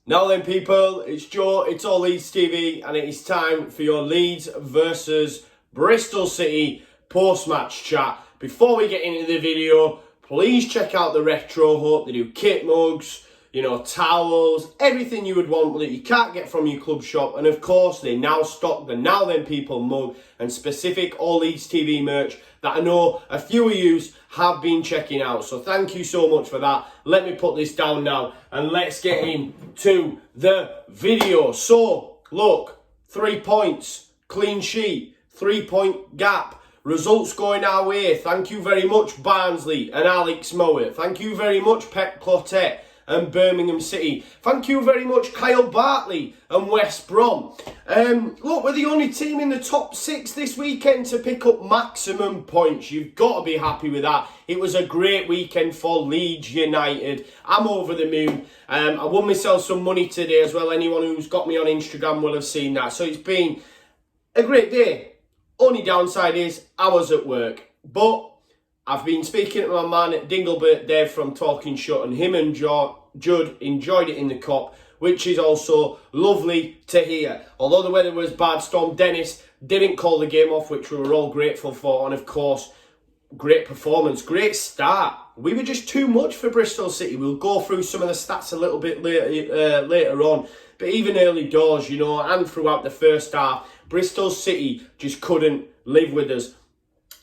Now then people, it's Joe, it's all Leeds TV, and it is time for your Leeds versus Bristol City post-match chat. Before we get into the video, please check out the Retro Hut. They do kit mugs, towels, everything you would want that you can't get from your club shop. And of course, they now stock the Now Then People mug and specific all Leeds TV merch that I know a few of you have been checking out. So thank you so much for that. Let me put this down now and let's get into the video. So, look, 3 points, clean sheet, 3-point gap. Results going our way. Thank you very much, Barnsley and Alex Mowat. Thank you very much, Pep Clotet and Birmingham City. Thank you very much, Kyle Bartley and West Brom. Look, we're the only team in the top 6 this weekend to pick up maximum points. You've got to be happy with that. It was a great weekend for Leeds United. I'm over the moon. I won myself some money today as well. Anyone who's got me on Instagram will have seen that. So it's been a great day. Only downside is I was at work. But I've been speaking to my man Dinglebert Dev from Talking Shut, and him and Judd enjoyed it in the Cop, which is also lovely to hear. Although the weather was bad, Storm Dennis didn't call the game off, which we were all grateful for. And of course, great performance, great start. We were just too much for Bristol City. We'll go through some of the stats a little bit later on. But even early doors, and throughout the first half, Bristol City just couldn't live with us.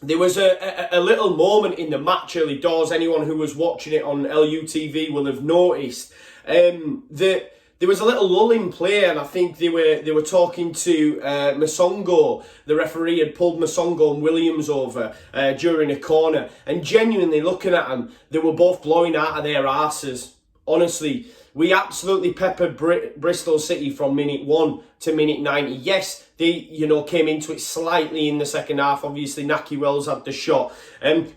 There was a little moment in the match early doors. Anyone who was watching it on LUTV will have noticed that there was a little lull in play, and I think they were talking to Masongo. The referee had pulled Masongo and Williams over during a corner, and genuinely looking at them, they were both blowing out of their arses. Honestly, we absolutely peppered Bristol City from minute 1 to minute 90. Yes, they, came into it slightly in the second half. Obviously, Naki Wells had the shot.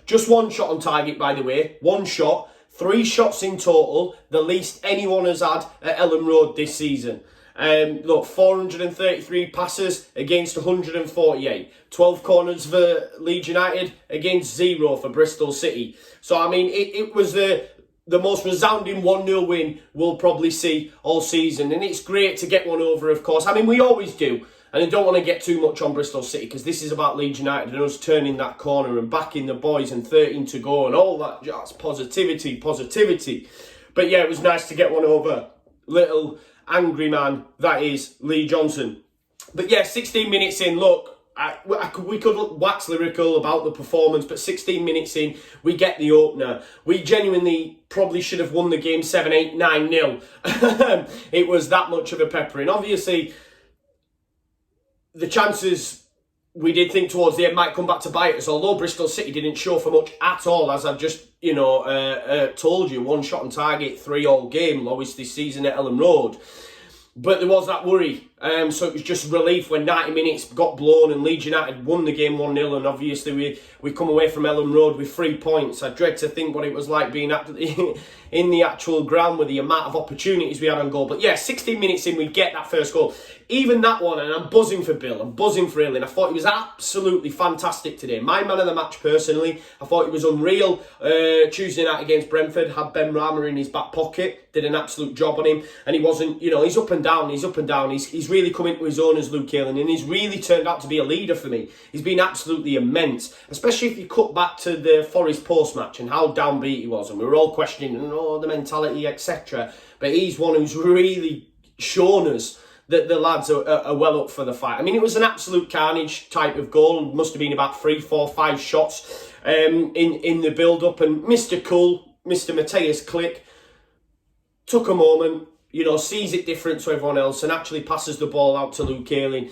Just one shot on target, by the way. One shot. 3 shots in total. The least anyone has had at Ellen Road this season. Look, 433 passes against 148. 12 corners for Leeds United against 0 for Bristol City. So, I mean, it was the most resounding 1-0 win we'll probably see all season. And it's great to get one over, of course. I mean, we always do. And I don't want to get too much on Bristol City because this is about Leeds United and us turning that corner and backing the boys and 13 to go and all that. That's positivity. But yeah, it was nice to get one over. Little angry man, that is Lee Johnson. But yeah, 16 minutes in, look. We could wax lyrical about the performance, but 16 minutes in, we get the opener. We genuinely probably should have won the game 7-8, 9-0. It was that much of a peppering. Obviously, the chances we did think towards the end might come back to bite us, although Bristol City didn't show for much at all, as I've just, told you. 1 shot on target, 3 all game, lowest this season at Ellen Road. But there was that worry. So it was just relief when 90 minutes got blown and Leeds United won the game 1-0. And obviously we come away from Ellen Road with 3 points. I dread to think what it was like being in the actual ground with the amount of opportunities we had on goal. But yeah, 16 minutes in, we get that first goal. Even that one, and I'm buzzing for Bill. I'm buzzing for Ian. I thought he was absolutely fantastic today. My man of the match personally. I thought he was unreal. Tuesday night against Brentford, had Ben Rama in his back pocket. Did an absolute job on him. And he wasn't, he's up and down. He's really come into his own as Luke Ayling, and he's really turned out to be a leader for me. He's been absolutely immense, especially if you cut back to the Forest post-match and how downbeat he was, and we were all questioning, the mentality, etc. But he's one who's really shown us that the lads are well up for the fight. I mean, it was an absolute carnage type of goal. Must have been about 3, 4, 5 shots in the build-up, and Mr. Cool, Mr. Mateus Click, took a moment, sees it different to everyone else and actually passes the ball out to Luke Ayling,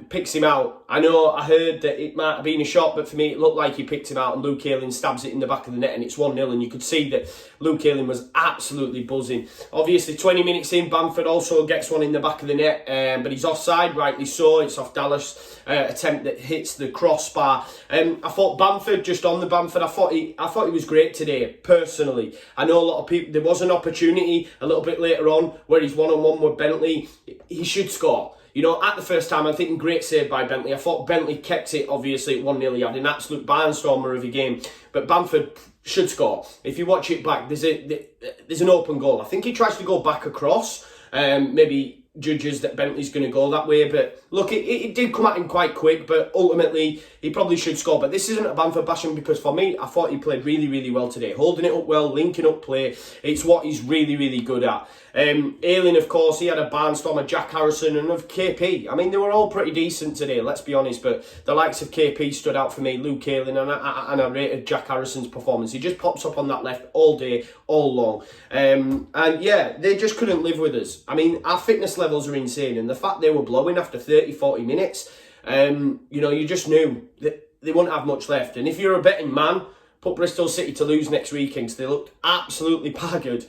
picks him out. I heard that it might have been a shot, but for me it looked like he picked him out and Luke Ayling stabs it in the back of the net and it's 1-0, and you could see that Luke Ayling was absolutely buzzing. Obviously 20 minutes in, Bamford also gets one in the back of the net, but he's offside, rightly so. It's off Dallas attempt that hits the crossbar. I thought Bamford, just on the Bamford, I thought he was great today, personally. I know a lot of people, there was an opportunity a little bit later on where he's one-on-one with Bentley. He should score. At the first time, I'm thinking great save by Bentley. I thought Bentley kept it, obviously, at 1-0. He had an absolute barnstormer of a game. But Bamford should score. If you watch it back, there's an open goal. I think he tries to go back across. maybe judges that Bentley's going to go that way, but look, it did come at him quite quick, but ultimately he probably should score. But this isn't a Bamford bashing, because for me, I thought he played really, really well today, holding it up well, linking up play. It's what he's really, really good at. Ayling, of course, he had a barnstorm of Jack Harrison and of KP. I mean, they were all pretty decent today, let's be honest, but the likes of KP stood out for me, Luke Ayling, and I rated Jack Harrison's performance. He just pops up on that left all day, all long. And yeah, they just couldn't live with us. I mean, our fitness levels are insane, and the fact they were blowing after 30, 40 minutes, you know, you just knew that they wouldn't have much left. And if you're a betting man, put Bristol City to lose next weekend, because they looked absolutely haggard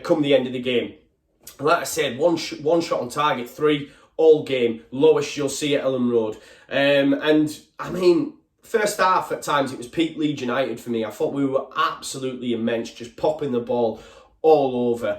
come the end of the game. Like I said, one shot on target, 3 all game, lowest you'll see at Ellen Road. And I mean, first half at times it was peak Leeds United for me. I thought we were absolutely immense, just popping the ball all over.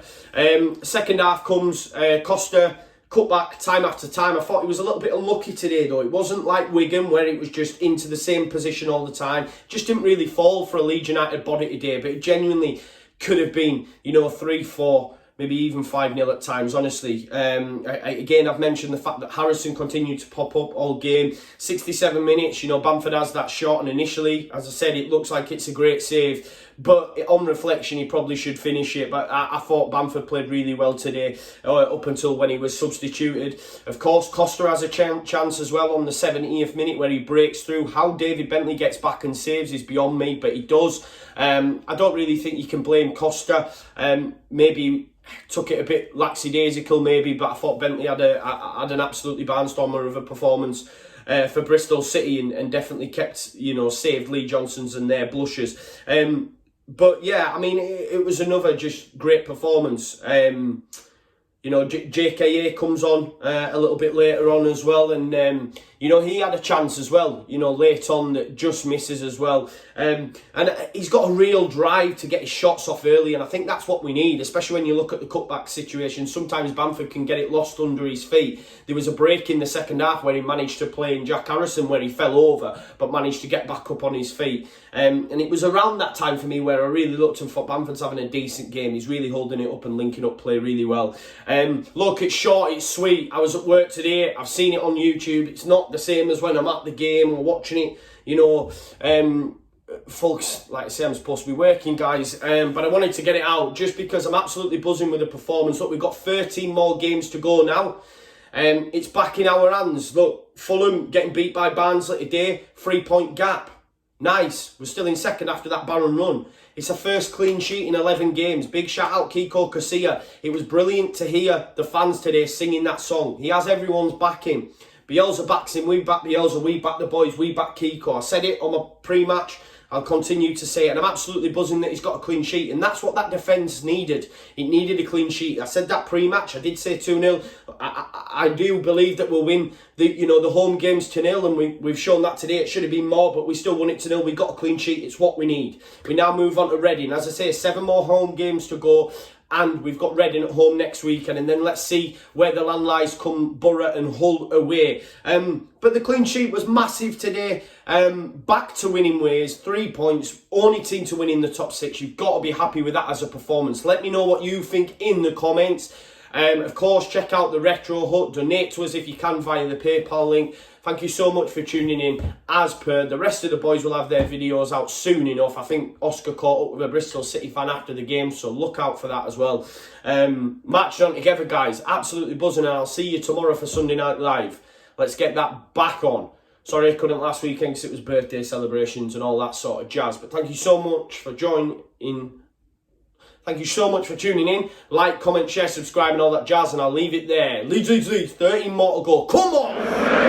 Second half comes, Costa cut back time after time. I thought he was a little bit unlucky today though. It wasn't like Wigan where it was just into the same position all the time. Just didn't really fall for a Leeds United body today, but it genuinely could have been, you know, 3-4, maybe even 5-0 at times, honestly. Again, I've mentioned the fact that Harrison continued to pop up all game. 67 minutes, you know, Bamford has that shot, and initially, as I said, it looks like it's a great save. But on reflection, he probably should finish it. But I thought Bamford played really well today, up until when he was substituted. Of course, Costa has a chance as well on the 70th minute where he breaks through. How David Bentley gets back and saves is beyond me, but he does. I don't really think you can blame Costa. Maybe took it a bit lackadaisical, maybe, but I thought Bentley had an absolutely barnstormer of a performance for Bristol City, and definitely kept, you know, saved Lee Johnson's and their blushes. But yeah, I mean, it was another just great performance. You know, JKA comes on a little bit later on as well, and you know, he had a chance as well, you know, late on that just misses as well. And he's got a real drive to get his shots off early, and I think that's what we need, especially when you look at the cutback situation. Sometimes Bamford can get it lost under his feet. There was a break in the second half where he managed to play in Jack Harrison where he fell over, but managed to get back up on his feet. And it was around that time for me where I really looked and thought Bamford's having a decent game. He's really holding it up and linking up play really well. Look, it's short, it's sweet. I was at work today, I've seen it on YouTube. It's not the same as when I'm at the game or watching it, you know. Folks, like I say, I'm supposed to be working, guys, but I wanted to get it out just because I'm absolutely buzzing with the performance. Look, we've got 13 more games to go now. It's back in our hands. Look, Fulham getting beat by Barnsley today, 3-point gap. Nice. We're still in second after that barren run. It's a first clean sheet in 11 games. Big shout out Kiko Casilla. It was brilliant to hear the fans today singing that song. He has everyone's backing. Bielsa backs him, we back Bielsa, we back the boys, we back Kiko. I said it on my pre-match, I'll continue to say it, and I'm absolutely buzzing that he's got a clean sheet, and that's what that defence needed. It needed a clean sheet. I said that pre-match, I did say 2-0. I do believe that we'll win the home games 2-0, and we've shown that today. It should have been more, but we still won it 2-0. We got a clean sheet, it's what we need. We now move on to Reading. As I say, 7 more home games to go. And we've got Reading at home next weekend, and then let's see where the land lies come Borough and Hull away. But the clean sheet was massive today. Back to winning ways, 3 points, only team to win in the top 6. You've got to be happy with that as a performance. Let me know what you think in the comments. Of course, check out the Retro Hut. Donate to us if you can via the PayPal link. Thank you so much for tuning in. As per, the rest of the boys will have their videos out soon enough. I think Oscar caught up with a Bristol City fan after the game, so look out for that as well. Match on together, guys. Absolutely buzzing, and I'll see you tomorrow for Sunday Night Live. Let's get that back on. Sorry I couldn't last weekend because it was birthday celebrations and all that sort of jazz. But thank you so much for joining in. Thank you so much for tuning in. Like, comment, share, subscribe and all that jazz, and I'll leave it there. Leeds, 13 more to go. Come on!